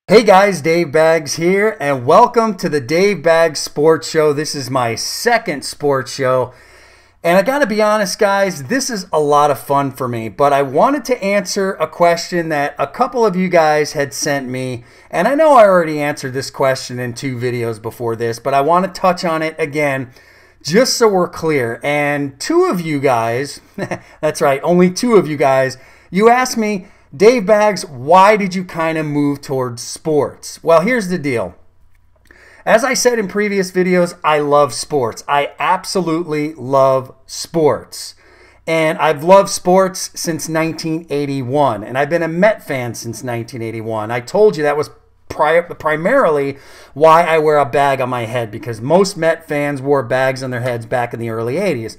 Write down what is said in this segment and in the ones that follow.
Hey guys, Dave Baggs here, and welcome to the Dave Baggs Sports Show. This is my second sports show, and I gotta be honest, guys, this is a lot of fun for me, but I wanted to answer a question that a couple of you guys had sent me, and I know I already answered this question in 2 videos before this, but I want to touch on it again just so we're clear. And 2 of you guys, that's right, only 2 of you guys, you asked me, Dave Baggs, why did you kind of move towards sports? Well, here's the deal. As I said in previous videos, I love sports. I absolutely love sports. And I've loved sports since 1981. And I've been a Met fan since 1981. I told you that was primarily why I wear a bag on my head, because most Met fans wore bags on their heads back in the early 80s.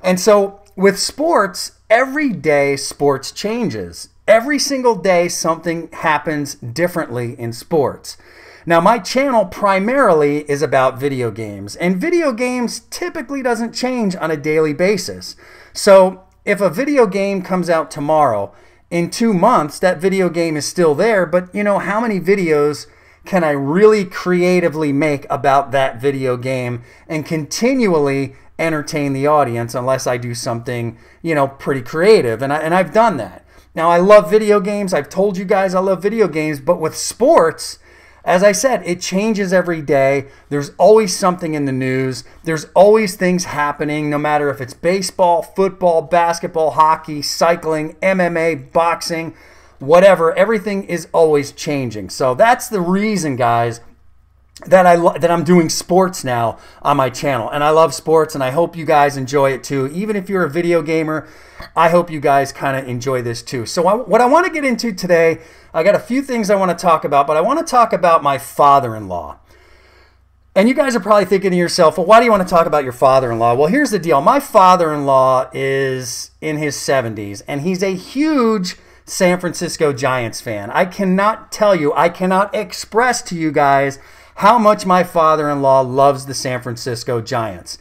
And so with sports, every day sports changes. Every single day, something happens differently in sports. Now, my channel primarily is about video games, and video games typically doesn't change on a daily basis. So if a video game comes out tomorrow, in 2 months, that video game is still there, but you know, how many videos can I really creatively make about that video game and continually entertain the audience unless I do something, you know, pretty creative, and I've done that. Now, I love video games. I've told you guys I love video games, but with sports, as I said, it changes every day. There's always something in the news. There's always things happening, no matter if it's baseball, football, basketball, hockey, cycling, MMA, boxing, whatever. Everything is always changing. So that's the reason, guys, that I'm doing sports now on my channel. And I love sports, and I hope you guys enjoy it too. Even if you're a video gamer, I hope you guys kind of enjoy this too. So what I want to get into today, I got a few things I want to talk about, but I want to talk about my father-in-law. And you guys are probably thinking to yourself, well, why do you want to talk about your father-in-law? Well, here's the deal. My father-in-law is in his 70s, and he's a huge San Francisco Giants fan. I cannot tell you, I cannot express to you guys how much my father-in-law loves the San Francisco Giants.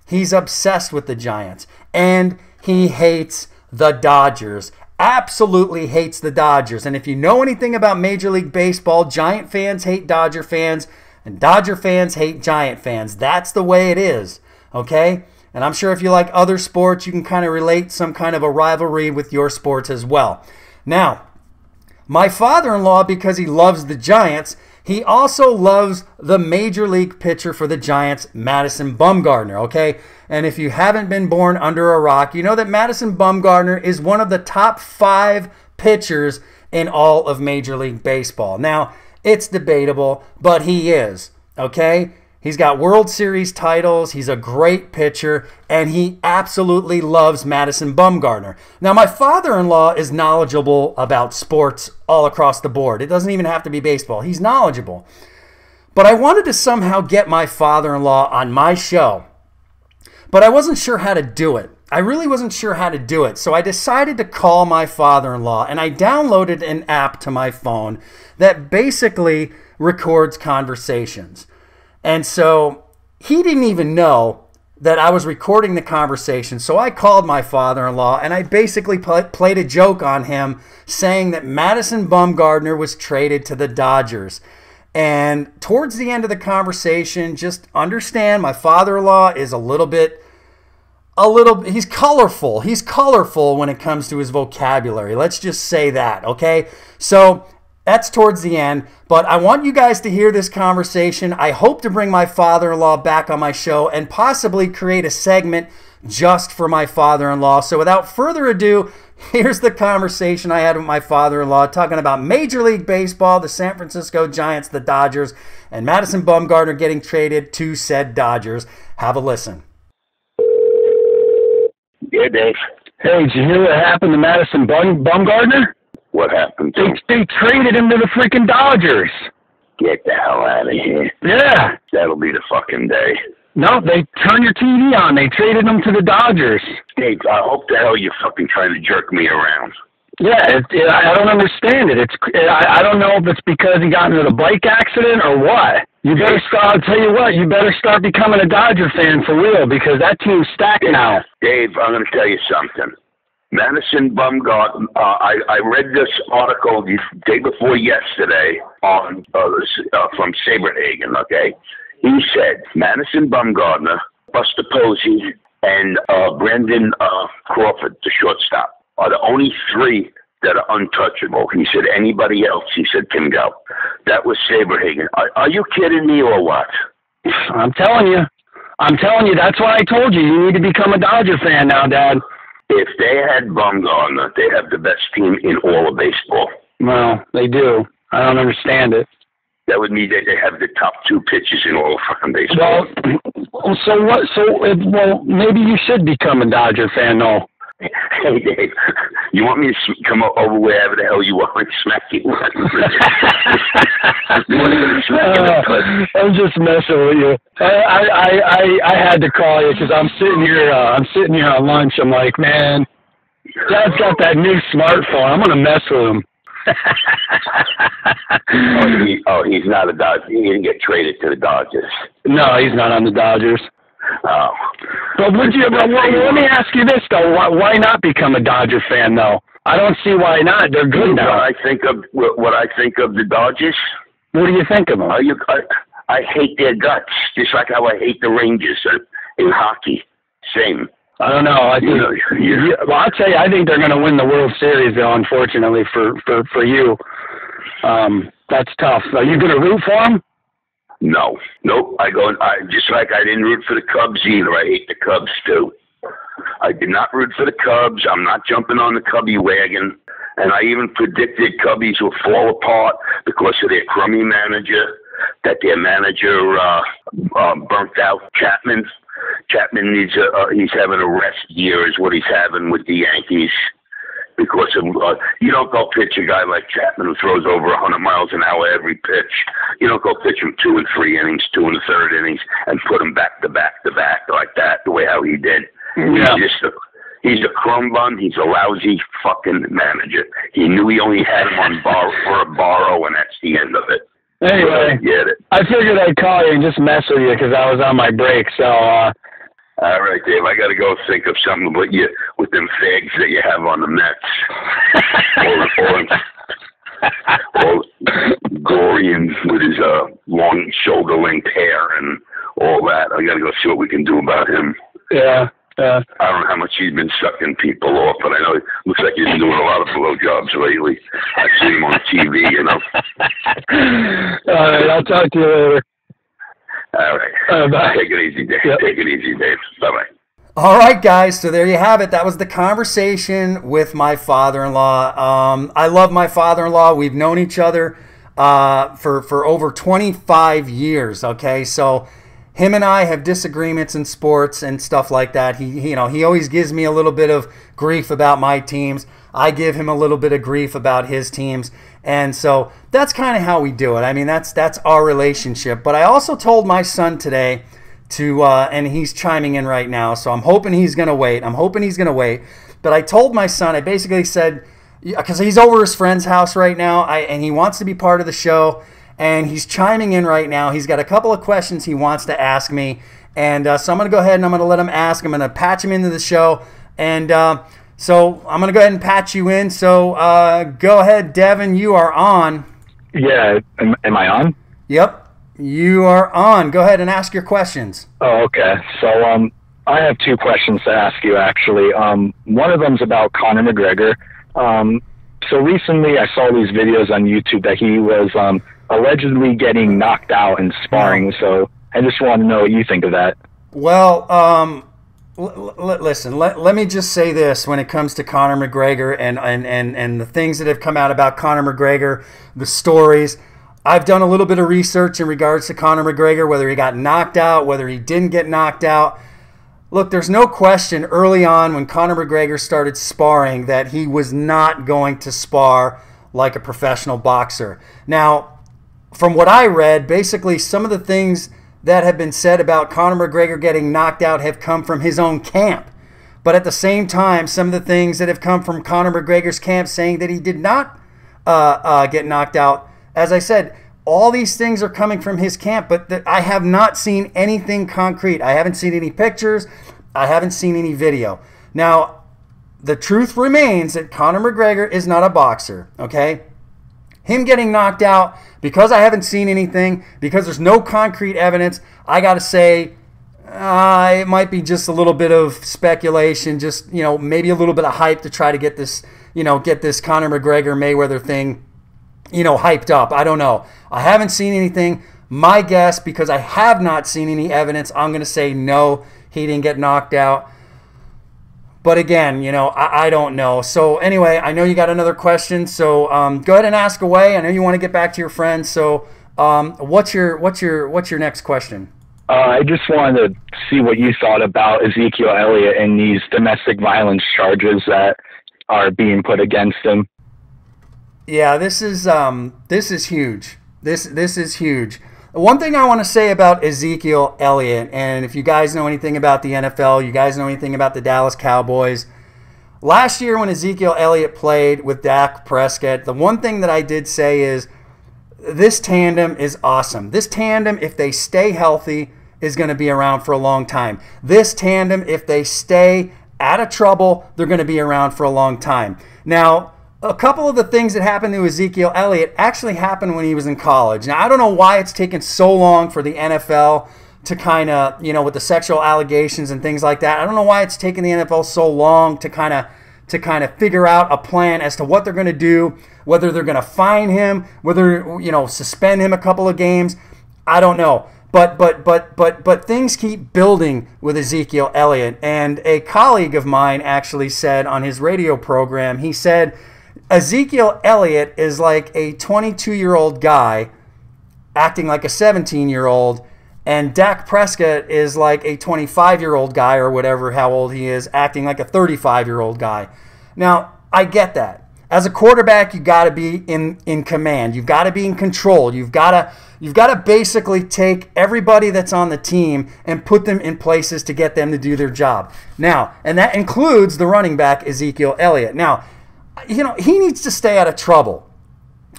He's obsessed with the Giants, and he hates the Dodgers. Absolutely hates the Dodgers. And if you know anything about Major League Baseball, Giant fans hate Dodger fans, and Dodger fans hate Giant fans. That's the way it is, okay? And I'm sure if you like other sports, you can kind of relate some kind of a rivalry with your sports as well. Now, my father-in-law, because he loves the Giants, he also loves the Major League pitcher for the Giants, Madison Bumgarner, okay? And if you haven't been born under a rock, you know that Madison Bumgarner is one of the top 5 pitchers in all of Major League Baseball. Now, it's debatable, but he is, okay? He's got World Series titles, he's a great pitcher, and he absolutely loves Madison Bumgarner. Now, my father-in-law is knowledgeable about sports all across the board. It doesn't even have to be baseball. He's knowledgeable. But I wanted to somehow get my father-in-law on my show, but I wasn't sure how to do it. I really wasn't sure how to do it, so I decided to call my father-in-law, and I downloaded an app to my phone that basically records conversations. And so he didn't even know that I was recording the conversation. So I called my father-in-law, and I basically played a joke on him saying that Madison Bumgarner was traded to the Dodgers. And towards the end of the conversation, just understand my father-in-law is he's colorful. He's colorful when it comes to his vocabulary. Let's just say that, okay? So that's towards the end, but I want you guys to hear this conversation. I hope to bring my father-in-law back on my show and possibly create a segment just for my father-in-law. So without further ado, here's the conversation I had with my father-in-law talking about Major League Baseball, the San Francisco Giants, the Dodgers, and Madison Bumgarner getting traded to said Dodgers. Have a listen. Yeah, Dave. Hey, did you hear what happened to Madison Bumgarner? What happened to him? They traded him to the freaking Dodgers. Get the hell out of here. Yeah. That'll be the fucking day. No, they turn your TV on. They traded him to the Dodgers. Dave, I hope the hell you're fucking trying to jerk me around. Yeah, I don't understand it. I don't know if it's because he got into a bike accident or what. You better start. I'll tell you what. You better start becoming a Dodger fan for real, because that team's stacked now. Dave, I'm going to tell you something. Madison Bumgarner. I read this article the day before yesterday on from Saberhagen. Okay, he said Madison Bumgarner, Buster Posey, and Brandon Crawford, the shortstop, are the only three that are untouchable. He said anybody else, he said, can go. That was Saberhagen. Are you kidding me or what? I'm telling you. That's why I told you. You need to become a Dodger fan now, Dad. If they had Bumgarner, they have the best team in all of baseball. Well, they do. I don't understand it. That would mean that they have the top two pitchers in all of fucking baseball. Well, so what? Well, maybe you should become a Dodger fan, though. Hey, Dave, you want me to come over wherever the hell you want me to smack you? I'm just messing with you. I had to call you because I'm sitting here on lunch. I'm like, man, Dad's got that new smartphone. I'm gonna mess with him. He's not a Dodger. He didn't get traded to the Dodgers. No, he's not on the Dodgers. Oh. But let me ask you this though: why not become a Dodger fan though? I don't see why not. They're good now. What I think of the Dodgers. What do you think of them? I hate their guts, just like how I hate the Rangers in hockey. Same. I don't know. I think. Well, I'll tell you. I think they're going to win the World Series, though. Unfortunately for you, that's tough. Are you going to root for them? No. Nope. I just like I didn't root for the Cubs either. I hate the Cubs too. I did not root for the Cubs. I'm not jumping on the Cubby wagon. And I even predicted Cubbies will fall apart because of their crummy manager, that their manager burnt out Chapman. Chapman needs he's having a rest year is what he's having with the Yankees. Because of, you don't go pitch a guy like Chapman who throws over 100 miles an hour every pitch. You don't go pitch him 2 and 3 innings, 2 and 1/3 innings, and put him back to back to back like that, the way how he did. Yeah. He's a crumb bun. He's a lousy fucking manager. He knew he only had him on for a borrow, and that's the end of it. Anyway, I figured I'd call you and just mess with you because I was on my break, so... All right, Dave. I got to go think of something about you with them fags that you have on the Mets, or Gorian with his long shoulder-length hair and all that. I got to go see what we can do about him. Yeah. I don't know how much he's been sucking people off, but I know it looks like he's been doing a lot of blowjobs lately. I see him on TV, you know. All right, I'll talk to you later. All right. Bye. Take it easy, Dave. Yep. Take it easy, Dave. Bye-bye. All right, guys. So there you have it. That was the conversation with my father-in-law. I love my father-in-law. We've known each other for over 25 years. Okay, so him and I have disagreements in sports and stuff like that. He always gives me a little bit of grief about my teams. I give him a little bit of grief about his teams. And so that's kind of how we do it. I mean, that's our relationship. But I also told my son today to, and he's chiming in right now, so I'm hoping he's going to wait. But I told my son, I basically said, because he's over his friend's house right now, and he wants to be part of the show, and he's chiming in right now. He's got a couple of questions he wants to ask me. And so I'm going to go ahead and I'm going to let him ask. I'm going to patch him into the show. And so I'm going to go ahead and patch you in. So go ahead, Devin. You are on. Yeah. Am I on? Yep. You are on. Go ahead and ask your questions. Oh, okay. So I have 2 questions to ask you, actually. One of them's about Conor McGregor. So recently I saw these videos on YouTube that he was allegedly getting knocked out in sparring. So I just want to know what you think of that. Well, listen, let me just say this when it comes to Conor McGregor and the things that have come out about Conor McGregor, the stories. I've done a little bit of research in regards to Conor McGregor, whether he got knocked out, whether he didn't get knocked out. Look, there's no question early on when Conor McGregor started sparring that he was not going to spar like a professional boxer. Now, from what I read, basically some of the things that have been said about Conor McGregor getting knocked out have come from his own camp. But at the same time, some of the things that have come from Conor McGregor's camp saying that he did not get knocked out, as I said, all these things are coming from his camp, but I have not seen anything concrete. I haven't seen any pictures. I haven't seen any video. Now, the truth remains that Conor McGregor is not a boxer, okay? Him getting knocked out, because I haven't seen anything, because there's no concrete evidence, I got to say it might be just a little bit of speculation, just, maybe a little bit of hype to try to get this, get this Conor McGregor-Mayweather thing, hyped up. I don't know. I haven't seen anything. My guess, because I have not seen any evidence, I'm going to say no, he didn't get knocked out. But again, I don't know. So anyway, I know you got another question. So go ahead and ask away. I know you want to get back to your friends. So what's your next question? I just wanted to see what you thought about Ezekiel Elliot and these domestic violence charges that are being put against him. Yeah, this is huge. This is huge. One thing I want to say about Ezekiel Elliot, and if you guys know anything about the NFL, you guys know anything about the Dallas Cowboys, last year when Ezekiel Elliot played with Dak Prescott, the one thing that I did say is this tandem is awesome. This tandem, if they stay healthy, is going to be around for a long time. This tandem, if they stay out of trouble, they're going to be around for a long time. Now, a couple of the things that happened to Ezekiel Elliott actually happened when he was in college. Now, I don't know why it's taken so long for the NFL to kind of, with the sexual allegations and things like that. I don't know why it's taken the NFL so long to kind of figure out a plan as to what they're going to do, whether they're going to fine him, whether, suspend him a couple of games. I don't know. But things keep building with Ezekiel Elliott. And a colleague of mine actually said on his radio program, he said, Ezekiel Elliott is like a 22-year-old guy acting like a 17-year-old, and Dak Prescott is like a 25-year-old guy or whatever, how old he is, acting like a 35-year-old guy. Now, I get that. As a quarterback, you got to be in command. You've got to be in control. You've got to basically take everybody that's on the team and put them in places to get them to do their job. Now, and that includes the running back, Ezekiel Elliott. Now, he needs to stay out of trouble.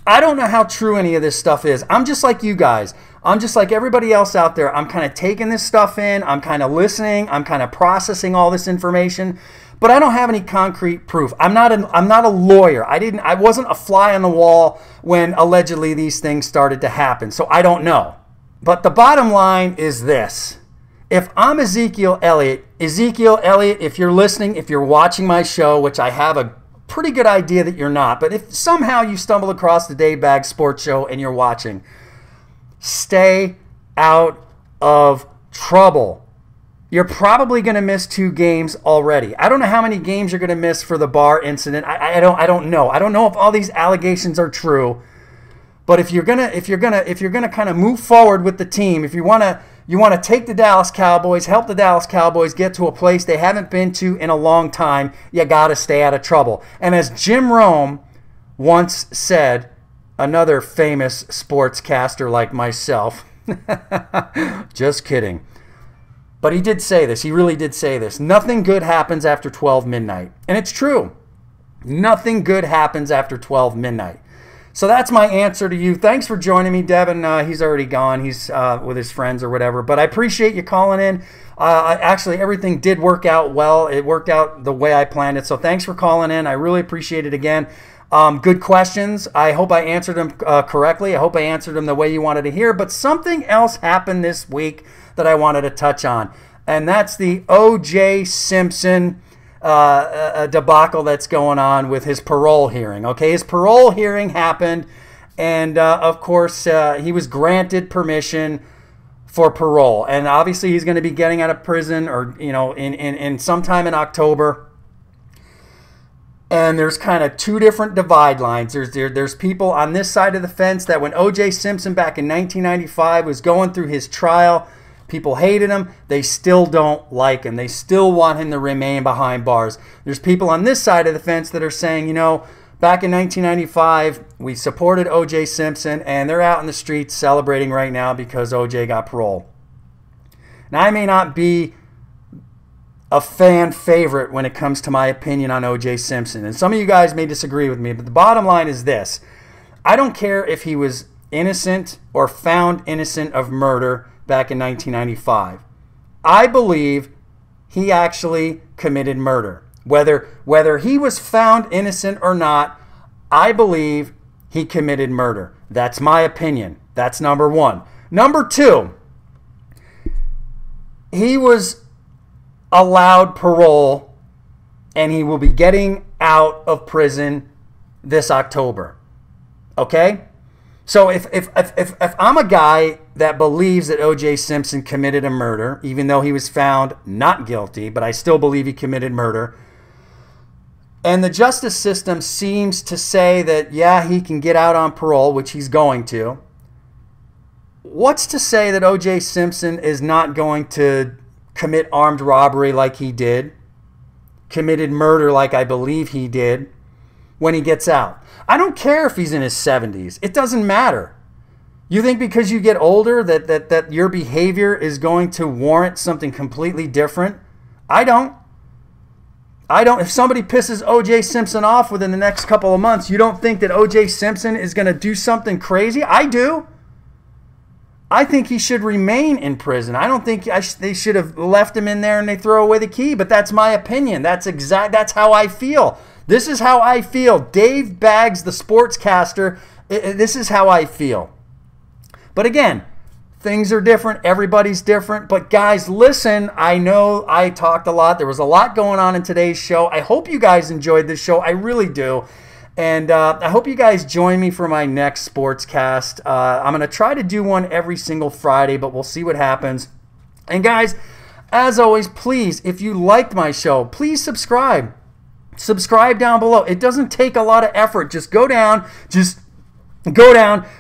I don't know how true any of this stuff is. I'm just like you guys. I'm just like everybody else out there. I'm kind of taking this stuff in. I'm kind of listening. I'm kind of processing all this information. But I don't have any concrete proof. I'm not a lawyer. I wasn't a fly on the wall when allegedly these things started to happen. So I don't know. But the bottom line is this. If I'm Ezekiel Elliott, if you're listening, if you're watching my show, which I have a pretty good idea that you're not, but if somehow you stumble across the Dave Bag Sports Show and you're watching, stay out of trouble. You're probably going to miss 2 games already. I don't know how many games you're going to miss for the bar incident. I don't know. I don't know if all these allegations are true. But if you're gonna kind of move forward with the team, if you want to take the Dallas Cowboys, help the Dallas Cowboys get to a place they haven't been to in a long time, you got to stay out of trouble. And as Jim Rome once said, another famous sportscaster like myself, just kidding. But he did say this. He really did say this. Nothing good happens after 12 midnight. And it's true. Nothing good happens after 12 midnight. So that's my answer to you. Thanks for joining me, Devin. He's already gone. He's with his friends or whatever. But I appreciate you calling in. Actually, everything did work out well. It worked out the way I planned it. So thanks for calling in. I really appreciate it again. Good questions. I hope I answered them correctly. I hope I answered them the way you wanted to hear. But something else happened this week that I wanted to touch on. And that's the O.J. Simpson debacle that's going on with his parole hearing. Okay, his parole hearing happened, and of course he was granted permission for parole, and obviously he's going to be getting out of prison, or in sometime in October. And there's kind of 2 different divide lines. There's people on this side of the fence that when O.J. Simpson back in 1995 was going through his trial, people hated him. They still don't like him. They still want him to remain behind bars. There's people on this side of the fence that are saying, back in 1995, we supported O.J. Simpson, and they're out in the streets celebrating right now because O.J. got parole. Now, I may not be a fan favorite when it comes to my opinion on O.J. Simpson, and some of you guys may disagree with me, but the bottom line is this. I don't care if he was innocent or found innocent of murder back in 1995. I believe he actually committed murder. Whether he was found innocent or not, I believe he committed murder. That's my opinion. That's number one. Number two, he was allowed parole, and he will be getting out of prison this October. Okay? So if I'm a guy that believes that O.J. Simpson committed a murder, even though he was found not guilty, but I still believe he committed murder, and the justice system seems to say that, yeah, he can get out on parole, which he's going to, what's to say that O.J. Simpson is not going to commit armed robbery like he did, committed murder like I believe he did, when he gets out? I don't care if he's in his 70s. It doesn't matter. You think because you get older that your behavior is going to warrant something completely different? I don't. If somebody pisses O.J. Simpson off within the next couple of months, you don't think that O.J. Simpson is going to do something crazy? I do. I think he should remain in prison. I don't think they should have left him in there and they throw away the key, but that's my opinion. That's how I feel. This is how I feel. Dave Baggs, the sportscaster, this is how I feel. But again, things are different. Everybody's different. But guys, listen, I know I talked a lot. There was a lot going on in today's show. I hope you guys enjoyed this show. I really do. And I hope you guys join me for my next sportscast. I'm going to try to do one every single Friday, but we'll see what happens. And guys, as always, please, if you liked my show, please subscribe. Subscribe down below. It doesn't take a lot of effort. Just go down,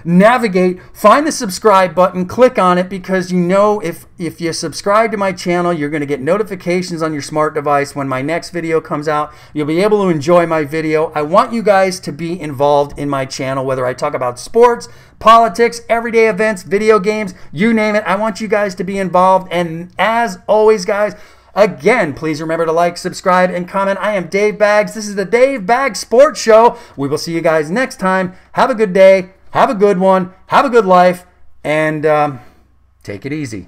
navigate, find the subscribe button, click on it, because you know if you subscribe to my channel, you're going to get notifications on your smart device when my next video comes out. You'll be able to enjoy my video. I want you guys to be involved in my channel, whether I talk about sports, politics, everyday events, video games, you name it. I want you guys to be involved. And as always, guys, again, please remember to like, subscribe, and comment. I am Dave Baggs. This is the Dave Baggs Sports Show. We will see you guys next time. Have a good day. Have a good one. Have a good life. And take it easy.